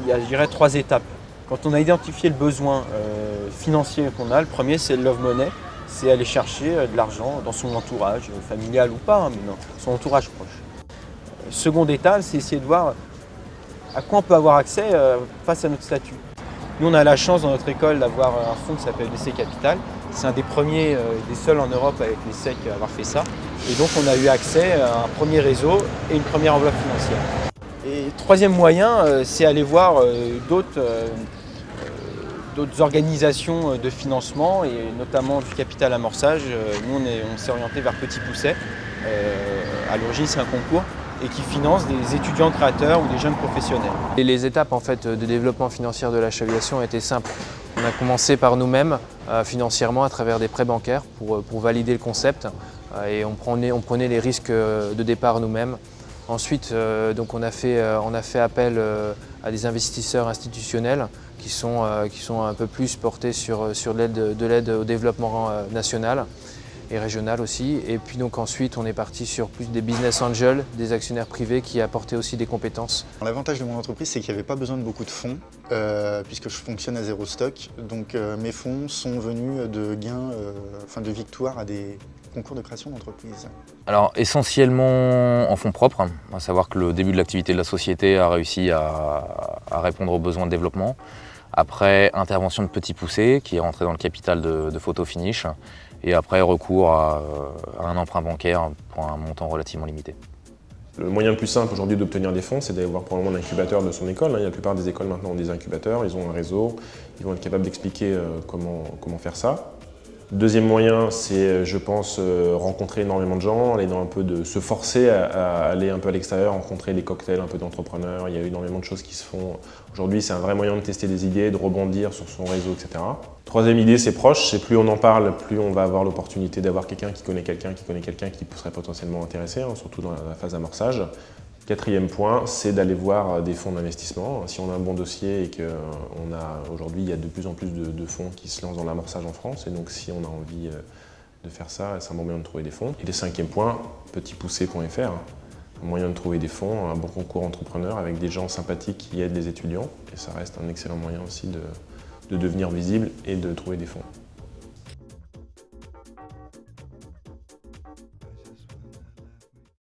il y a, je dirais, 3 étapes. Quand on a identifié le besoin financier qu'on a, le premier c'est le love money, c'est aller chercher de l'argent dans son entourage, familial ou pas, mais dans son entourage proche. Seconde étape, c'est essayer de voir à quoi on peut avoir accès face à notre statut. Nous, on a la chance dans notre école d'avoir un fonds qui s'appelle l'Essai Capital. C'est un des premiers, des seuls en Europe avec l'Essai à avoir fait ça. Et donc, on a eu accès à un premier réseau et une première enveloppe financière. Et troisième moyen, c'est aller voir d'autres organisations de financement et notamment du capital amorçage. Nous, on s'est orienté vers Petit Pousset. À l'origine, c'est un concours et qui finance des étudiants créateurs ou des jeunes professionnels. Et les étapes en fait, de développement financier de l'HAV Aviation étaient simples. On a commencé par nous-mêmes financièrement à travers des prêts bancaires pour valider le concept et on prenait les risques de départ nous-mêmes. Ensuite, donc on a fait appel à des investisseurs institutionnels qui sont un peu plus portés sur de l'aide au développement national et régional aussi. Et puis donc ensuite, on est parti sur plus des business angels, des actionnaires privés qui apportaient aussi des compétences. L'avantage de mon entreprise, c'est qu'il n'y avait pas besoin de beaucoup de fonds, puisque je fonctionne à zéro stock. Donc mes fonds sont venus de gains, de victoires à des concours de création d'entreprise. Alors essentiellement en fonds propres, à savoir que le début de l'activité de la société a réussi à répondre aux besoins de développement. Après, intervention de Petit Poussé qui est rentré dans le capital de Photo Finish. Et après, recours à un emprunt bancaire pour un montant relativement limité. Le moyen le plus simple aujourd'hui d'obtenir des fonds, c'est d'aller voir probablement l'incubateur de son école. La plupart des écoles maintenant ont des incubateurs, ils ont un réseau, ils vont être capables d'expliquer comment faire ça. Deuxième moyen, c'est, je pense, rencontrer énormément de gens, aller dans un peu se forcer à aller un peu à l'extérieur, rencontrer des cocktails un peu d'entrepreneurs. Il y a énormément de choses qui se font. Aujourd'hui, c'est un vrai moyen de tester des idées, de rebondir sur son réseau, etc. Troisième idée, c'est proche. C'est plus on en parle, plus on va avoir l'opportunité d'avoir quelqu'un qui connaît quelqu'un qui serait potentiellement intéressé, surtout dans la phase d'amorçage. Quatrième point, c'est d'aller voir des fonds d'investissement. Si on a un bon dossier et qu'aujourd'hui il y a de plus en plus de fonds qui se lancent dans l'amorçage en France, et donc si on a envie de faire ça, c'est un bon moyen de trouver des fonds. Et le cinquième point, petitpoussé.fr, un moyen de trouver des fonds, un bon concours entrepreneur avec des gens sympathiques qui aident les étudiants. Et ça reste un excellent moyen aussi de devenir visible et de trouver des fonds.